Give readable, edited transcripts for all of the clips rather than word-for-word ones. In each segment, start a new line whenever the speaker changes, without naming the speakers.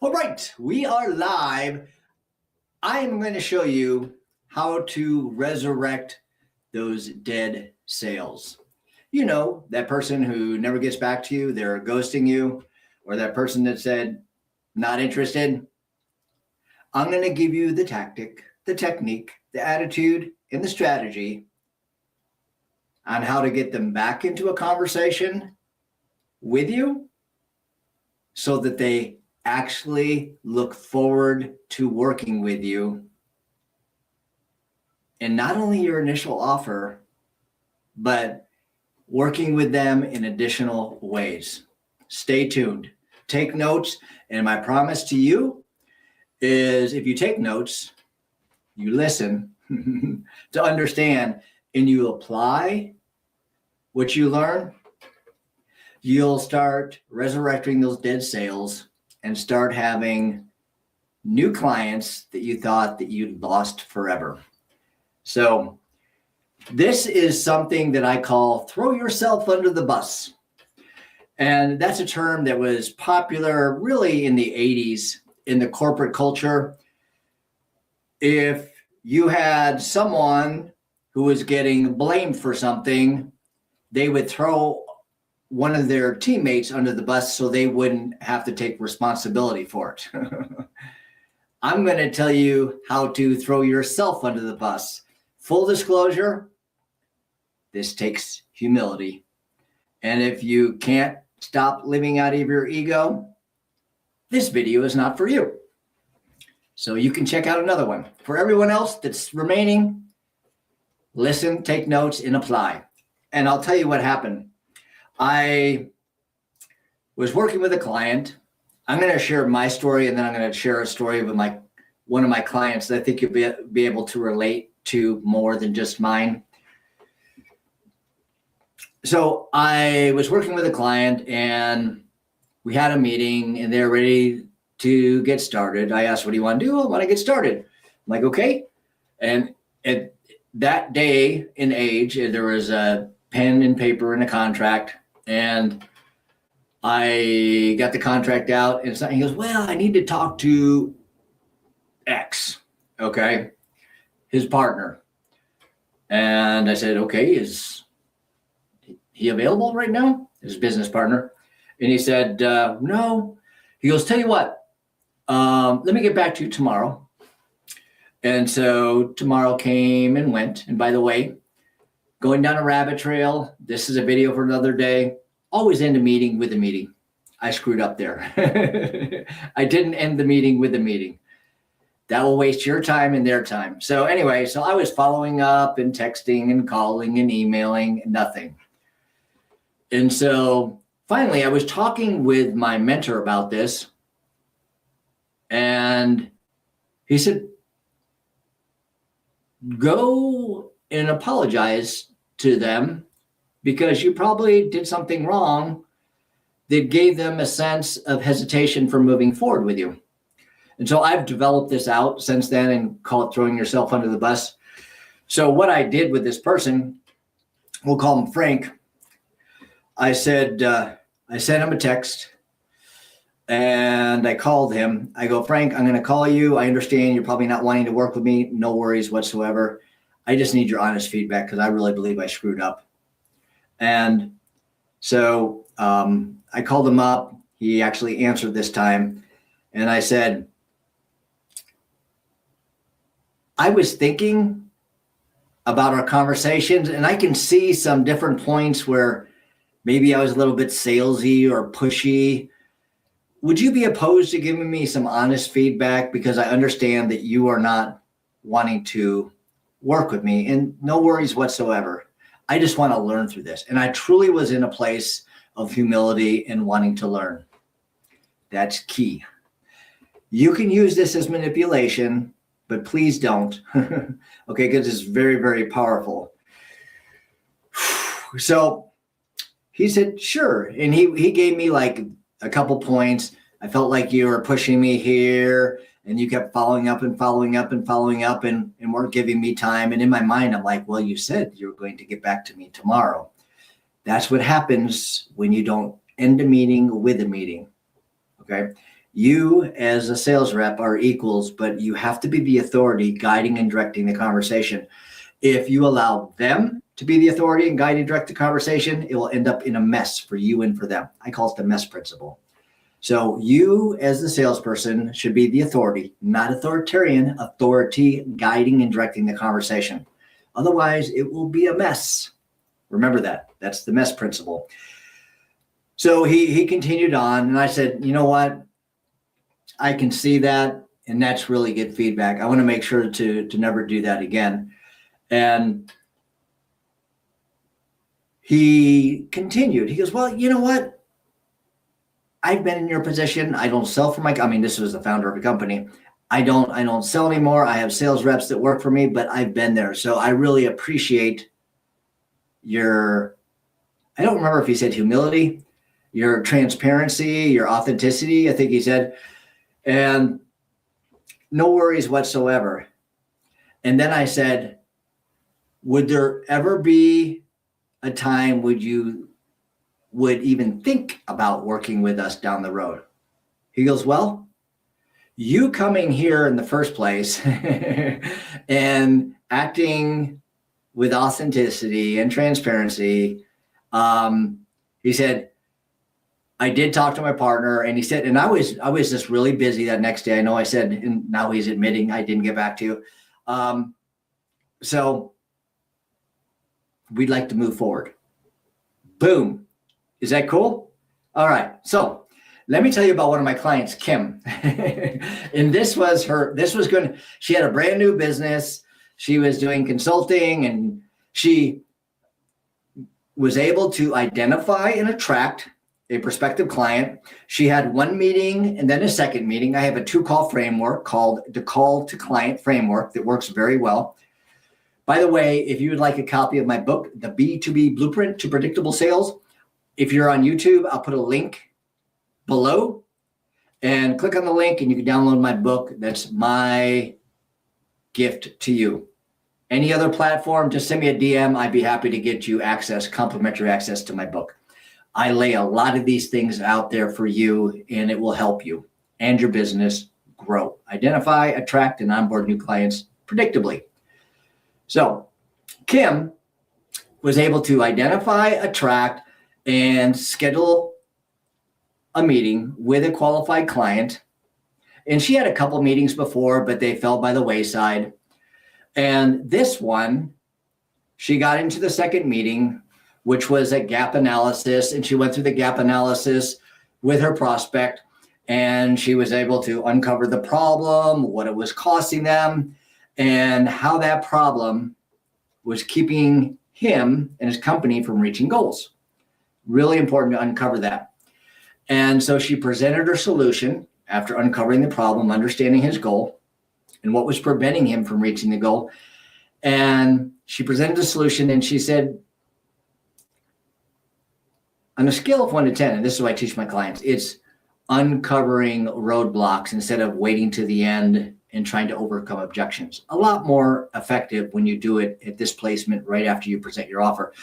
All right, we are live. I am going to show you how to resurrect those dead sales. You know, that person who never gets back to you, they're ghosting you, or that person that said, not interested. I'm going to give you the tactic, the technique, the attitude, and the strategy on how to get them back into a conversation with you so that they actually look forward to working with you. And not only your initial offer, but working with them in additional ways. Stay tuned. Take notes. And my promise to you is if you take notes, you listen to understand, and you apply what you learn, you'll start resurrecting those dead sales and start having new clients that you thought that you'd lost forever. So this is something that I call throw yourself under the bus. And that's a term that was popular really in the 80s in the corporate culture. If you had someone who was getting blamed for something, they would throw one of their teammates under the bus so they wouldn't have to take responsibility for it. I'm going to tell you how to throw yourself under the bus. Full disclosure, this takes humility. And if you can't stop living out of your ego, this video is not for you. So you can check out another one. For everyone else that's remaining, listen, take notes, and apply. And I'll tell you what happened. I was working with a client. I'm going to share my story, and then I'm going to share a story with one of my clients that I think you'll be able to relate to more than just mine. So I was working with a client, and we had a meeting, and they're ready to get started. I asked, what do you want to do? I want to get started. I'm like, okay. And at that day and age, there was a pen and paper and a contract. And I got the contract out, and he goes, well, I need to talk to X, okay, his partner. And I said, okay, is he available right now? His business partner. And he said, no. He goes, tell you what, let me get back to you tomorrow. And so tomorrow came and went. And by the way, going down a rabbit trail, this is a video for another day. Always end a meeting with a meeting. I screwed up there. I didn't end the meeting with a meeting. That will waste your time and their time. So anyway, so I was following up and texting and calling and emailing, nothing. And so finally, I was talking with my mentor about this. And he said, go and apologize to them because you probably did something wrong that gave them a sense of hesitation for moving forward with you. And so I've developed this out since then and call it throwing yourself under the bus. So what I did with this person, we'll call him Frank. I sent him a text and I called him. I go, Frank, I'm going to call you. I understand you're probably not wanting to work with me. No worries whatsoever. I just need your honest feedback because I really believe I screwed up. And so I called him up. He actually answered this time. And I said, I was thinking about our conversations, and I can see some different points where maybe I was a little bit salesy or pushy. Would you be opposed to giving me some honest feedback? Because I understand that you are not wanting to work with me, and no worries whatsoever. I just want to learn through this. And I truly was in a place of humility and wanting to learn. That's key. You can use this as manipulation, but please don't. Okay, because it's very, very powerful. So he said, sure. And he gave me like a couple points. I felt like you were pushing me here, and you kept following up and following up and following up and weren't giving me time. And in my mind, I'm like, well, you said you were going to get back to me tomorrow. That's what happens when you don't end a meeting with a meeting. Okay. You as a sales rep are equals, but you have to be the authority guiding and directing the conversation. If you allow them to be the authority and guide and direct the conversation, it will end up in a mess for you and for them. I call it the mess principle. So you as the salesperson should be the authority, not authoritarian, authority guiding and directing the conversation. Otherwise, it will be a mess. Remember that. That's the mess principle. So he continued on, and I said, you know what? I can see that, and that's really good feedback. I want to make sure to never do that again. And he continued. He goes, well, you know what? I've been in your position. I don't sell for this was the founder of a company. I don't sell anymore. I have sales reps that work for me, but I've been there. So I really appreciate your, I don't remember if he said humility, your transparency, your authenticity, I think he said, and no worries whatsoever. And then I said, would there ever be a time you would even think about working with us down the road? He goes, well, you coming here in the first place and acting with authenticity and transparency. He said, I did talk to my partner, and he said, and I was just really busy that next day. I know I said, and now he's admitting I didn't get back to you. So we'd like to move forward. Boom. Is that cool? All right. So let me tell you about one of my clients, Kim. And she had a brand new business. She was doing consulting, and she was able to identify and attract a prospective client. She had one meeting and then a second meeting. I have a 2-call framework called the Call to Client Framework that works very well. By the way, if you would like a copy of my book, The B2B Blueprint to Predictable Sales, if you're on YouTube, I'll put a link below, and click on the link and you can download my book. That's my gift to you. Any other platform, just send me a DM. I'd be happy to get you complimentary access to my book. I lay a lot of these things out there for you, and it will help you and your business grow. Identify, attract, and onboard new clients predictably. So Kim was able to identify, attract, and schedule a meeting with a qualified client. And she had a couple meetings before, but they fell by the wayside. And this one, she got into the second meeting, which was a gap analysis. And she went through the gap analysis with her prospect, and she was able to uncover the problem, what it was costing them, and how that problem was keeping him and his company from reaching goals. Really important to uncover that. And so she presented her solution after uncovering the problem, understanding his goal and what was preventing him from reaching the goal. And she presented the solution, and she said, on a scale of 1 to 10, and this is what I teach my clients, it's uncovering roadblocks instead of waiting to the end and trying to overcome objections. A lot more effective when you do it at this placement right after you present your offer.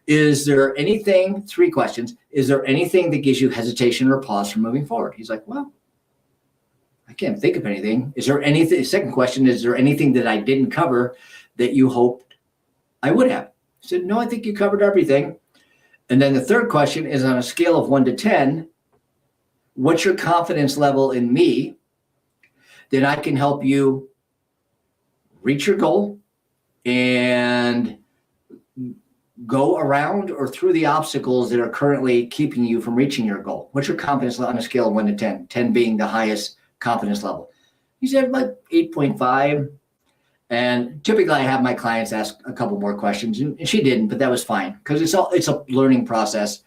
Is there anything, 3 questions, is there anything that gives you hesitation or pause from moving forward? He's like, well, I can't think of anything. Is there anything, second question, is there anything that I didn't cover that you hoped I would have? I said, no, I think you covered everything. And then the third question is, on a scale of 1 to 10, what's your confidence level in me that I can help you reach your goal and go around or through the obstacles that are currently keeping you from reaching your goal? What's your confidence level on a scale of 1 to 10, 10 being the highest confidence level? He said like 8.5. And typically I have my clients ask a couple more questions, and she didn't, but that was fine because it's a learning process.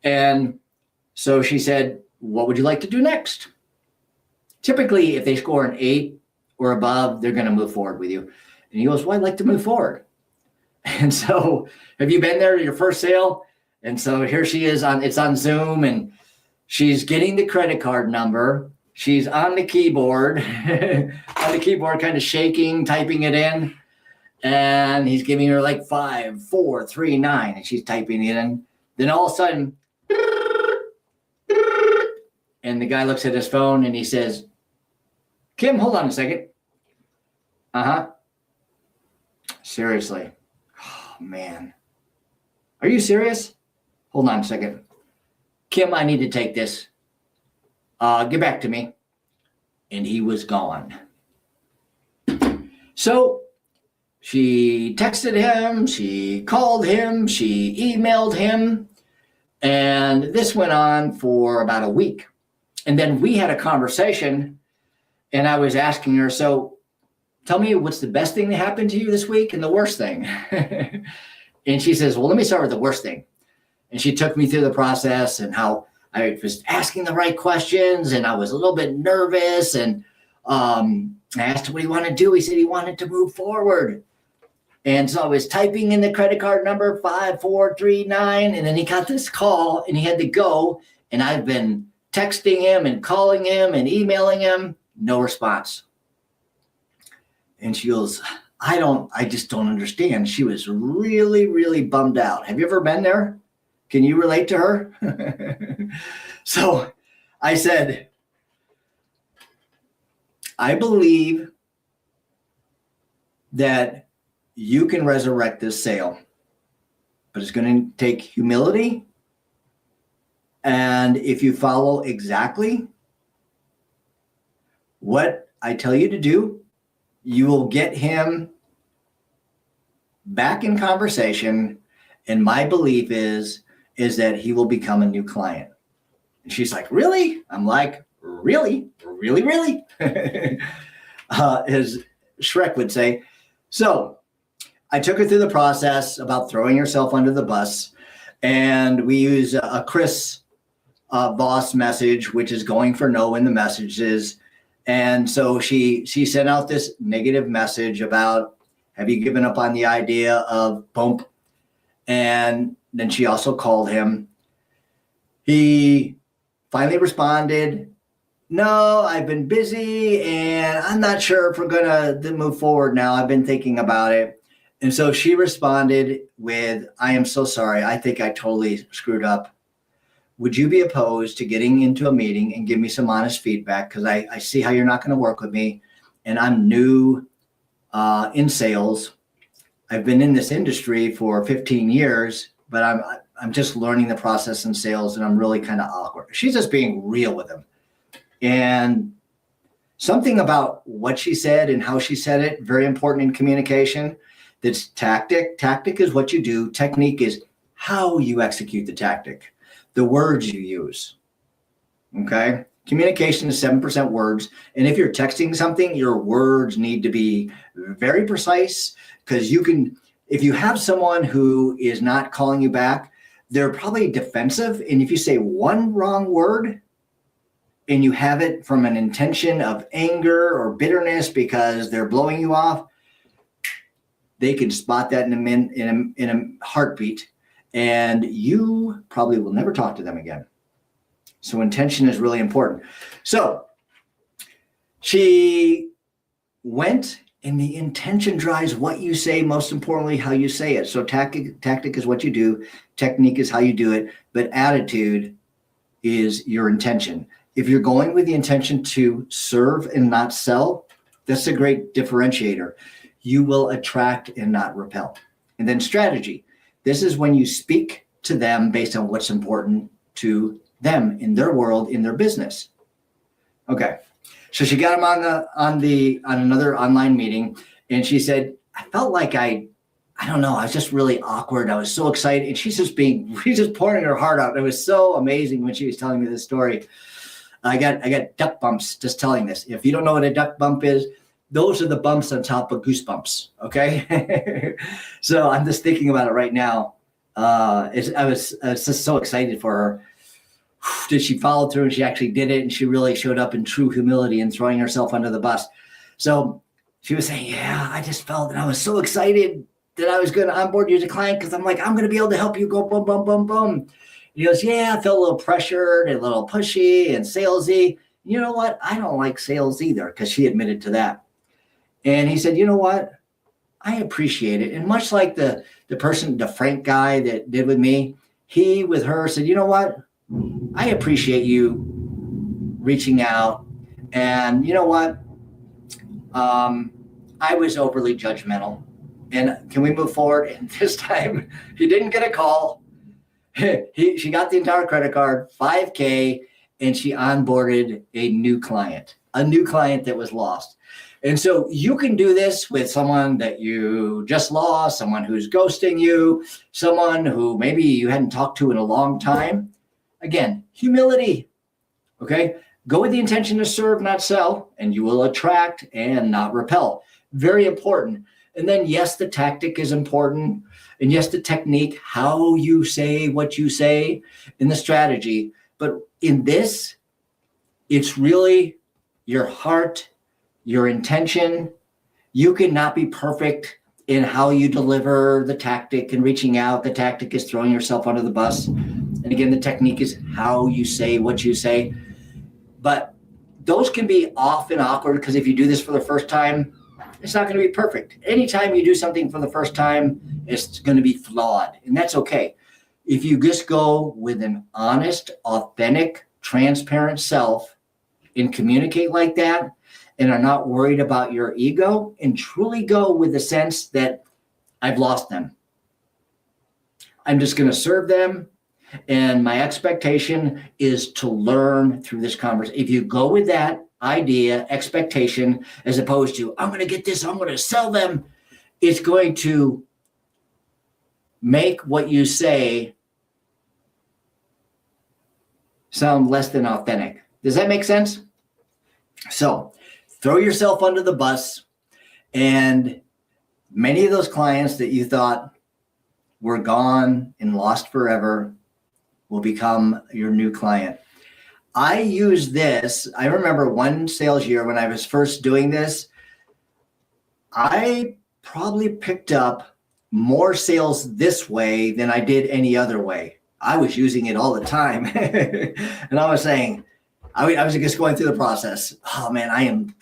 And so she said, what would you like to do next? Typically, if they score an 8 or above, they're going to move forward with you. And he goes, well, I'd like to move forward. And so have you been there to your first sale? And so here she is it's on Zoom, and she's getting the credit card number. She's on the keyboard, kind of shaking, typing it in. And he's giving her like 5, 4, 3, 9, and she's typing it in. Then all of a sudden, And the guy looks at his phone and he says, Kim, hold on a second. Uh-huh. Seriously. Oh, man. Are you serious? Hold on a second. Kim, I need to take this. Get back to me. And he was gone. So she texted him, she called him, she emailed him, and this went on for about a week. And then we had a conversation, and I was asking her, so tell me what's the best thing that happened to you this week and the worst thing? And she says, well, let me start with the worst thing. And she took me through the process and how I was asking the right questions, and I was a little bit nervous, and I asked him what he wanted to do. He said he wanted to move forward. And so I was typing in the credit card number 5439, and then he got this call and he had to go. And I've been texting him and calling him and emailing him, no response. And she goes, I just don't understand. She was really, really bummed out. Have you ever been there? Can you relate to her? So I said, I believe that you can resurrect this sale, but it's going to take humility. And if you follow exactly what I tell you to do, you will get him back in conversation. And my belief is that he will become a new client. And she's like, really? I'm like, really? Really, really? As Shrek would say. So I took her through the process about throwing yourself under the bus. And we use a Chris Voss message, which is going for no in the messages. And so she sent out this negative message about, have you given up on the idea of bump? And then she also called him. He finally responded, no, I've been busy and I'm not sure if we're going to move forward now. I've been thinking about it. And so she responded with, I am so sorry. I think I totally screwed up. Would you be opposed to getting into a meeting and give me some honest feedback? Because I see how you're not going to work with me. And I'm new in sales. I've been in this industry for 15 years, but I'm just learning the process in sales, and I'm really kind of awkward. She's just being real with him. And something about what she said and how she said it, very important in communication. That's tactic. Tactic is what you do. Technique is how you execute the tactic, the words you use. Okay? Communication is 7% words. And if you're texting something, your words need to be very precise, because if you have someone who is not calling you back, they're probably defensive. And if you say one wrong word and you have it from an intention of anger or bitterness because they're blowing you off, they can spot that in a heartbeat, and you probably will never talk to them again. So intention is really important. So she went, and the intention drives what you say, most importantly, how you say it. So tactic is what you do. Technique is how you do it. But attitude is your intention. If you're going with the intention to serve and not sell, that's a great differentiator. You will attract and not repel. And then strategy. This is when you speak to them based on what's important to them in their world, in their business. Okay. So she got him on another online meeting, and she said, I felt like I don't know, I was just really awkward. I was so excited. And she's just pouring her heart out. It was so amazing when she was telling me this story. I got duck bumps just telling this. If you don't know what a duck bump is, those are the bumps on top of goosebumps. Okay. So I'm just thinking about it right now. I was just so excited for her. Did she follow through, and she actually did it, and she really showed up in true humility and throwing herself under the bus. So she was saying, yeah, I just felt that I was so excited that I was going to onboard you as a client, because I'm like, I'm going to be able to help you go boom, boom, boom, boom. And he goes, yeah, I felt a little pressured and a little pushy and salesy. You know what? I don't like sales either, because she admitted to that. And he said, you know what? I appreciate it. And much like the person, the Frank guy that did with me, he with her said, you know what? I appreciate you reaching out. And you know what? I was overly judgmental. And can we move forward? And this time, he didn't get a call. She got the entire credit card, $5K, and she onboarded a new client that was lost. And so you can do this with someone that you just lost, someone who's ghosting you, someone who maybe you hadn't talked to in a long time. Again, humility, okay? Go with the intention to serve, not sell, and you will attract and not repel. Very important. And then, yes, the tactic is important. And yes, the technique, how you say what you say in the strategy. But in this, it's really your heart, your intention. You cannot be perfect in how you deliver the tactic and reaching out. The tactic is throwing yourself under the bus. And again, the technique is how you say what you say. But those can be often awkward because if you do this for the first time, it's not going to be perfect. Anytime you do something for the first time, it's going to be flawed, and that's okay. If you just go with an honest, authentic, transparent self and communicate like that and are not worried about your ego and truly go with the sense that I've lost them. I'm just going to serve them. And my expectation is to learn through this conversation. If you go with that idea, expectation, as opposed to, I'm going to get this, I'm going to sell them, it's going to make what you say sound less than authentic. Does that make sense? So throw yourself under the bus, and many of those clients that you thought were gone and lost forever will become your new client. I use this. I remember one sales year when I was first doing this, I probably picked up more sales this way than I did any other way. I was using it all the time. And I was saying, I was just going through the process. Oh man,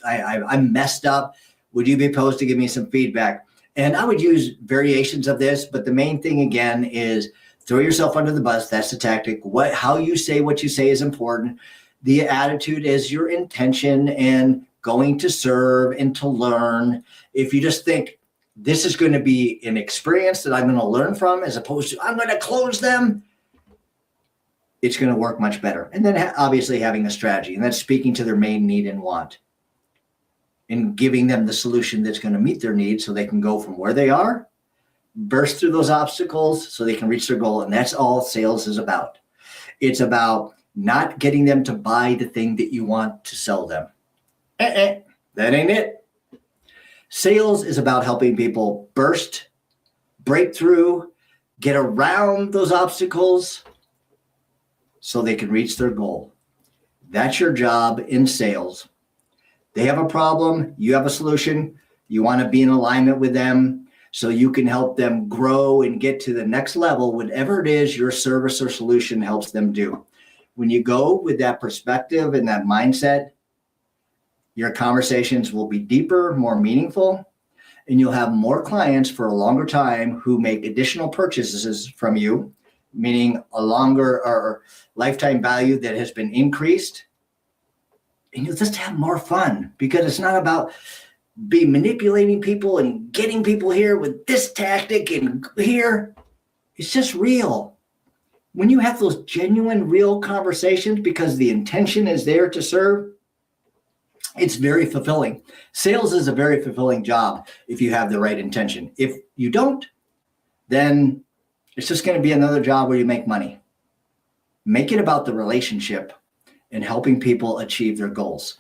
I'm messed up. Would you be opposed to give me some feedback? And I would use variations of this, but the main thing again is throw yourself under the bus. That's the tactic. How you say what you say is important. The attitude is your intention and going to serve and to learn. If you just think this is going to be an experience that I'm going to learn from, as opposed to I'm going to close them, it's going to work much better. And then obviously having a strategy, and that's speaking to their main need and want and giving them the solution that's going to meet their needs so they can go from where they are, burst through those obstacles so they can reach their goal. And that's all sales is about. It's about not getting them to buy the thing that you want to sell them. That ain't it. Sales is about helping people burst, break through, get around those obstacles so they can reach their goal. That's your job in sales. They have a problem, you have a solution, you want to be in alignment with them so you can help them grow and get to the next level, whatever it is your service or solution helps them do. When you go with that perspective and that mindset, your conversations will be deeper, more meaningful, and you'll have more clients for a longer time who make additional purchases from you, meaning a longer or lifetime value that has been increased. And you'll just have more fun because it's not about manipulating people and getting people here with this tactic and here. It's just real. When you have those genuine, real conversations because the intention is there to serve, it's very fulfilling. Sales is a very fulfilling job if you have the right intention. If you don't, then it's just going to be another job where you make money. Make it about the relationship and helping people achieve their goals.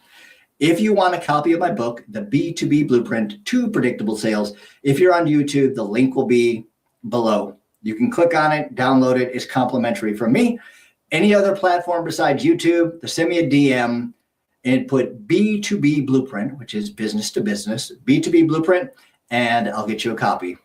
If you want a copy of my book, The B2B Blueprint to Predictable Sales, if you're on YouTube, the link will be below. You can click on it, download it. It's complimentary from me. Any other platform besides YouTube, send me a DM and put B2B Blueprint, which is business to business, B2B Blueprint, and I'll get you a copy.